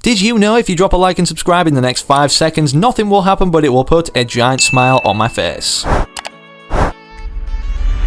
Did you know if you drop a like and subscribe in the next 5 seconds, nothing will happen but it will put a giant smile on my face?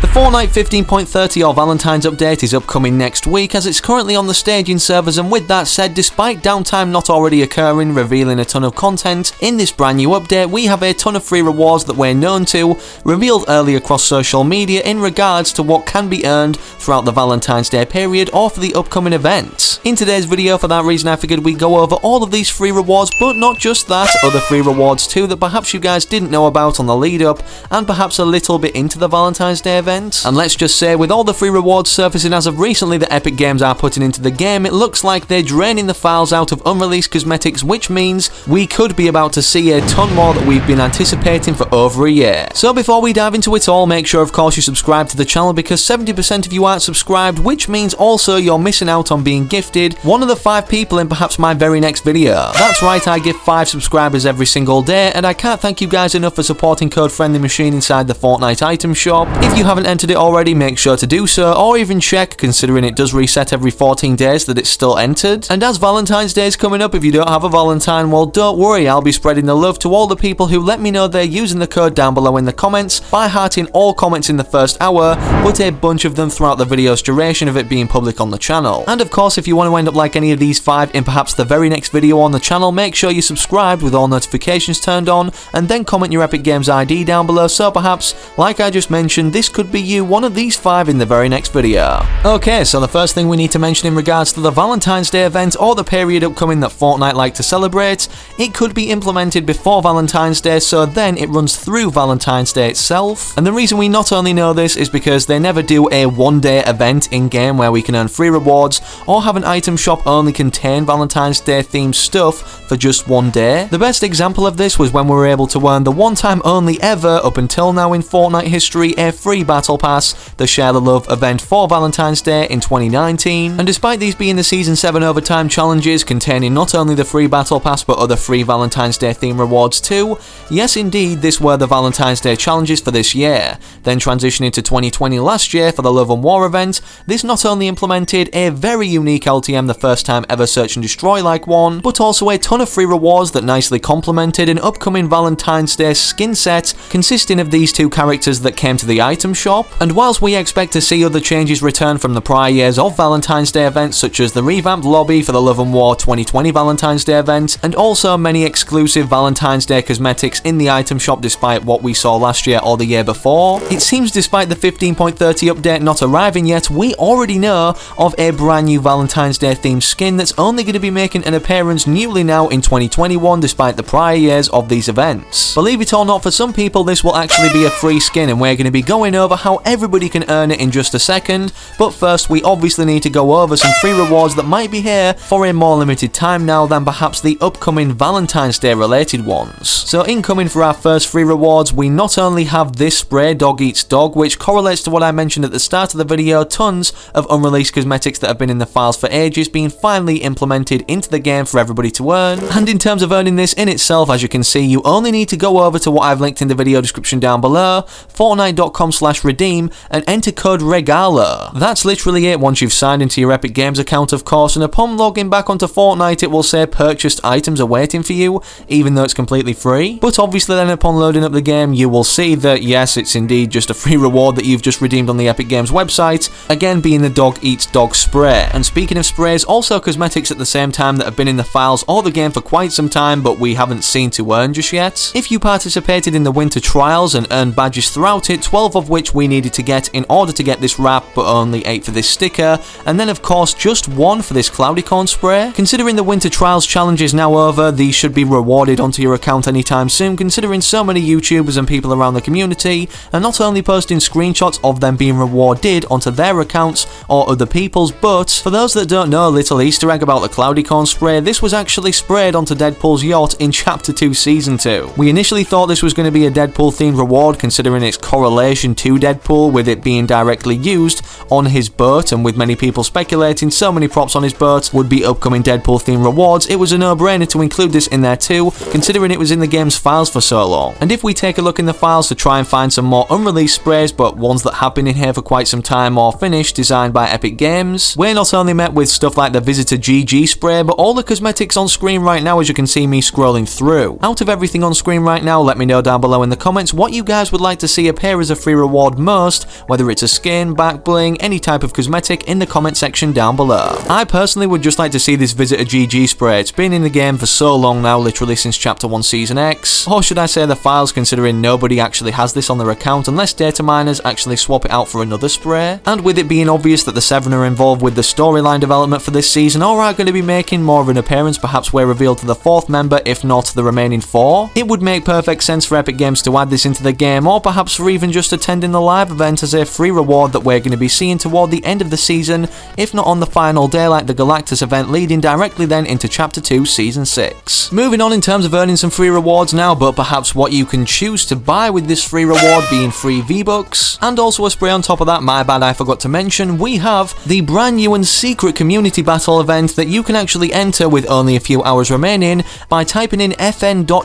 The Fortnite 15.30 or Valentine's update is upcoming next week, as it's currently on the staging servers, and with that said, despite downtime not already occurring revealing a ton of content, in this brand new update we have a ton of free rewards that we're known to, revealed early across social media in regards to what can be earned throughout the Valentine's Day period or for the upcoming events. In today's video, for that reason, I figured we'd go over all of these free rewards, but not just that, other free rewards too that perhaps you guys didn't know about on the lead up, and perhaps a little bit into the Valentine's Day event. And let's just say, with all the free rewards surfacing as of recently that Epic Games are putting into the game, it looks like they're draining the files out of unreleased cosmetics, which means we could be about to see a ton more that we've been anticipating for over a year. So before we dive into it all, make sure of course you subscribe to the channel, because 70% of you aren't subscribed, which means also you're missing out on being gifted one of the 5 people in perhaps my very next video. That's right, I give 5 subscribers every single day, and I can't thank you guys enough for supporting code FriendlyMachine inside the Fortnite item shop. If you haven't entered it already, make sure to do so, or even check, considering it does reset every 14 days, that it's still entered. And as Valentine's Day is coming up, if you don't have a Valentine, well, don't worry, I'll be spreading the love to all the people who let me know they're using the code down below in the comments by hearting all comments in the first hour, but a bunch of them throughout the video's duration of it being public on the channel. And of course, if you want to end up like any of these 5 in perhaps the very next video on the channel, make sure you subscribe with all notifications turned on, and then comment your Epic Games ID down below, so perhaps, like I just mentioned, this could be you one of these 5 in the very next video. Okay, so the first thing we need to mention in regards to the Valentine's Day event or the period upcoming that Fortnite like to celebrate, it could be implemented before Valentine's Day, so then it runs through Valentine's Day itself. And the reason we not only know this is because they never do a one-day event in-game where we can earn free rewards or have an item shop only contain Valentine's Day themed stuff for just one day. The best example of this was when we were able to earn the one time only ever up until now in Fortnite history a free battle pass, the Share the Love event for Valentine's Day in 2019. And despite these being the Season 7 overtime challenges containing not only the free battle pass but other free Valentine's Day theme rewards too, yes indeed this were the Valentine's Day challenges for this year. Then transitioning to 2020 last year for the Love and War event, this not only implemented a very unique LTM, the first time ever search and destroy like one, but also a ton of free rewards that nicely complemented an upcoming Valentine's Day skin set consisting of these 2 characters that came to the item shop. And whilst we expect to see other changes return from the prior years of Valentine's Day events, such as the revamped lobby for the Love and War 2020 Valentine's Day event, and also many exclusive Valentine's Day cosmetics in the item shop despite what we saw last year or the year before, it seems despite the 15.30 update not arriving yet, we already know of a brand new Valentine's Day themed skin that's only going to be making an appearance newly now in 2021 despite the prior years of these events. Believe it or not, for some people this will actually be a free skin, and we're going to be going over how everybody can earn it in just a second, but first we obviously need to go over some free rewards that might be here for a more limited time now than perhaps the upcoming Valentine's Day related ones. So incoming for our first free rewards, we not only have this spray, Dog Eats Dog, which correlates to what I mentioned at the start of the video, tons of unreleased cosmetics that have been in the files for ages being finally implemented into the game for everybody to earn. And in terms of earning this in itself, as you can see, you only need to go over to what I've linked in the video description down below, fortnite.com/redeem, and enter code REGALO. That's literally it once you've signed into your Epic Games account of course, and upon logging back onto Fortnite it will say purchased items are waiting for you, even though it's completely free. But obviously then upon loading up the game you will see that yes, it's indeed just a free reward that you've just redeemed on the Epic Games website, again being the Dog Eats Dog spray. And speaking of sprays, also cosmetics at the same time that have been in the files or the game for quite some time but we haven't seen to earn just yet. If you participated in the winter trials and earned badges throughout it, 12 of which we needed to get in order to get this wrap, but only 8 for this sticker, and then of course just 1 for this cloudy corn spray. Considering the winter trials challenge is now over, these should be rewarded onto your account anytime soon, considering so many YouTubers and people around the community are not only posting screenshots of them being rewarded onto their accounts or other people's, but for those that don't know a little Easter egg about the cloudy corn spray, this was actually sprayed onto Deadpool's yacht in Chapter 2 Season 2. We initially thought this was going to be a Deadpool themed reward considering its correlation to Deadpool Deadpool, with it being directly used on his boat, and with many people speculating so many props on his boat would be upcoming Deadpool themed rewards, it was a no-brainer to include this in there too, considering it was in the game's files for so long. And if we take a look in the files to try and find some more unreleased sprays, but ones that have been in here for quite some time or finished, designed by Epic Games, we're not only met with stuff like the Visitor GG spray, but all the cosmetics on screen right now, as you can see me scrolling through. Out of everything on screen right now, let me know down below in the comments what you guys would like to see appear as a free reward most, whether it's a skin, backbling, any type of cosmetic, in the comment section down below. I personally would just like to see this Visitor GG spray. It's been in the game for so long now, literally since Chapter 1 Season X, or should I say the files, considering nobody actually has this on their account unless data miners actually swap it out for another spray. And with it being obvious that the 7 are involved with the storyline development for this season, or are going to be making more of an appearance, perhaps we're revealed to the 4th member if not the remaining 4, it would make perfect sense for Epic Games to add this into the game, or perhaps for even just attending the live event as a free reward that we're going to be seeing toward the end of the season, if not on the final day like the Galactus event, leading directly then into Chapter 2 Season 6. Moving on in terms of earning some free rewards now, but perhaps what you can choose to buy with this free reward being free V-Bucks, and also a spray on top of that, my bad, I forgot to mention, we have the brand new and secret community battle event that you can actually enter with only a few hours remaining by typing in fn.gg/AFL,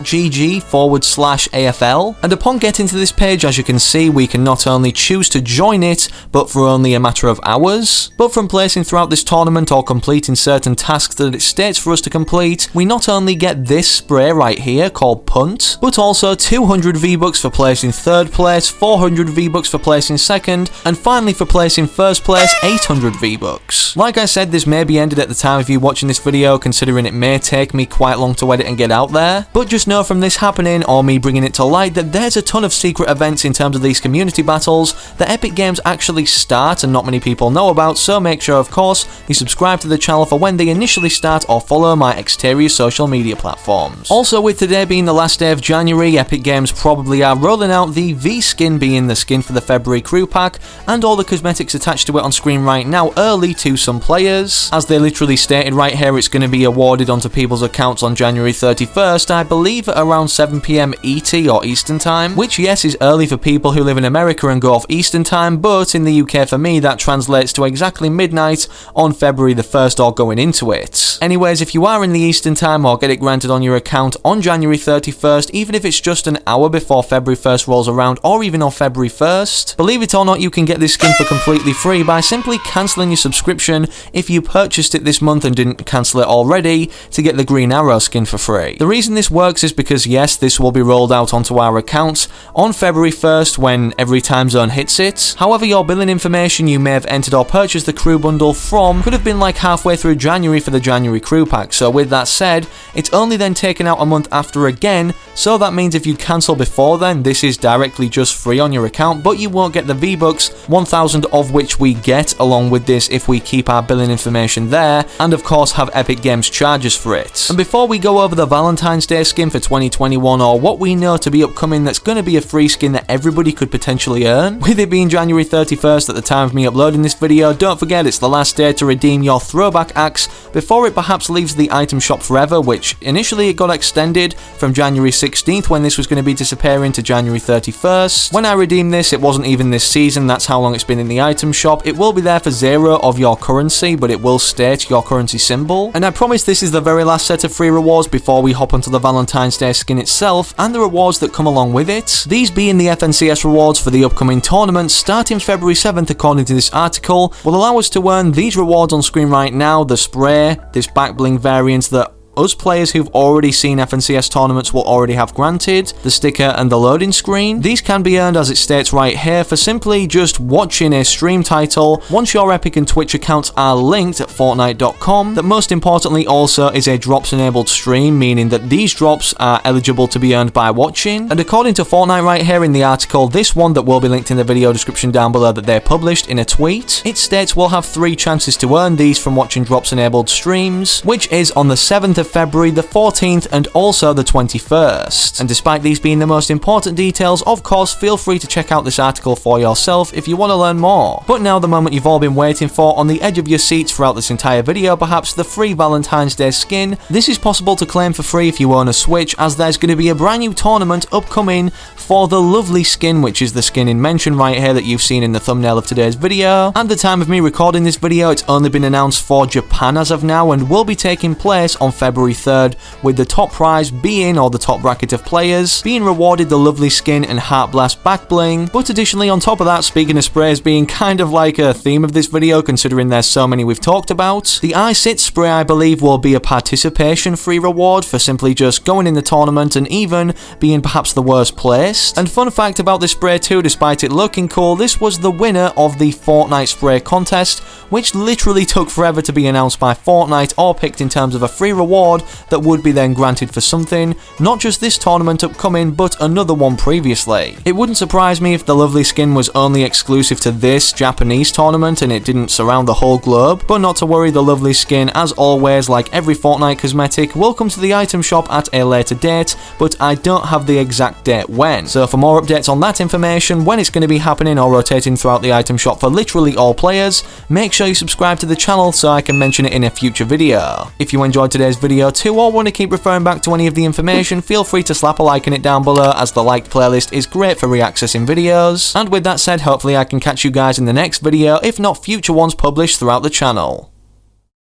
and upon getting to this page, as you can see, we can not only choose to join it, but for only a matter of hours. But from placing throughout this tournament or completing certain tasks that it states for us to complete, we not only get this spray right here called Punt, but also 200 V-Bucks for placing 3rd place, 400 V-Bucks for placing 2nd, and finally for placing 1st place, 800 V-Bucks. Like I said, this may be ended at the time of you watching this video, considering it may take me quite long to edit and get out there, but just know from this happening, or me bringing it to light, that there's a ton of secret events in terms of these community battles that Epic Games actually start and not many people know about, so make sure of course you subscribe to the channel for when they initially start, or follow my exterior social media platforms. Also, with today being the last day of January, Epic Games probably are rolling out the V skin, being the skin for the February crew pack, and all the cosmetics attached to it on screen right now early to some players. As they literally stated right here, it's going to be awarded onto people's accounts on January 31st, I believe at around 7 PM ET or Eastern Time, which yes is early for people who live in America and go off Eastern Time, but in the UK for me that translates to exactly midnight on February the 1st or going into it. Anyways, if you are in the Eastern Time or get it granted on your account on January 31st, even if it's just an hour before February 1st rolls around, or even on February 1st, believe it or not, you can get this skin for completely free by simply cancelling your subscription if you purchased it this month and didn't cancel it already, to get the Green Arrow skin for free. The reason this works is because yes, this will be rolled out onto our accounts on February 1st when every time zone hits it. However, your billing information you may have entered or purchased the crew bundle from could have been like halfway through January for the January crew pack, so with that said, it's only then taken out a month after again, so that means if you cancel before then, this is directly just free on your account, but you won't get the V-Bucks, 1,000 of which we get along with this if we keep our billing information there, and of course have Epic Games charges for it. And before we go over the Valentine's Day skin for 2021, or what we know to be upcoming that's going to be a free skin that everybody could potentially earn, with it being January 31st at the time of me uploading this video, don't forget it's the last day to redeem your Throwback Axe before it perhaps leaves the item shop forever, which initially it got extended from January 16th when this was going to be disappearing to January 31st. When I redeemed this, it wasn't even this season, that's how long it's been in the item shop. It will be there for 0 of your currency, but it will state your currency symbol. And I promise this is the very last set of free rewards before we hop onto the Valentine's Day skin itself and the rewards that come along with it. These being the FNCS rewards for the upcoming tournament starting February 7th according to this article, will allow us to earn these rewards on screen right now: the spray, this Backbling variant that us players who've already seen FNCS tournaments will already have granted, the sticker and the loading screen. These can be earned, as it states right here, for simply just watching a stream title once your Epic and Twitch accounts are linked at Fortnite.com. That most importantly also is a drops enabled stream, meaning that these drops are eligible to be earned by watching. And according to Fortnite right here in the article, this one that will be linked in the video description down below that they published in a tweet, it states we'll have 3 chances to earn these from watching drops enabled streams, which is on the 7th of of February, the 14th, and also the 21st. And despite these being the most important details, of course, feel free to check out this article for yourself if you want to learn more. But now the moment you've all been waiting for, on the edge of your seats throughout this entire video, perhaps the free Valentine's Day skin. This is possible to claim for free if you own a Switch, as there's going to be a brand new tournament upcoming for the lovely skin, which is the skin in mention right here that you've seen in the thumbnail of today's video. At the time of me recording this video, it's only been announced for Japan as of now, and will be taking place on February 3rd, with the top prize being, or the top bracket of players, being rewarded the lovely skin and Heartblast Backbling. But additionally, on top of that, speaking of sprays being kind of like a theme of this video, considering there's so many we've talked about, the I Sit spray, I believe, will be a participation free reward for simply just going in the tournament and even being perhaps the worst placed. And fun fact about this spray too, despite it looking cool, this was the winner of the Fortnite spray contest, which literally took forever to be announced by Fortnite or picked in terms of a free reward that would be then granted for something, not just this tournament upcoming, but another one previously. It wouldn't surprise me if the lovely skin was only exclusive to this Japanese tournament and it didn't surround the whole globe, but not to worry, the lovely skin, as always, like every Fortnite cosmetic, will come to the item shop at a later date, but I don't have the exact date when. So for more updates on that information, when it's going to be happening or rotating throughout the item shop for literally all players, make sure you subscribe to the channel so I can mention it in a future video. If you enjoyed today's video too, or want to keep referring back to any of the information, feel free to slap a like in it down below, as the liked playlist is great for reaccessing videos. And with that said, hopefully I can catch you guys in the next video, if not future ones published throughout the channel.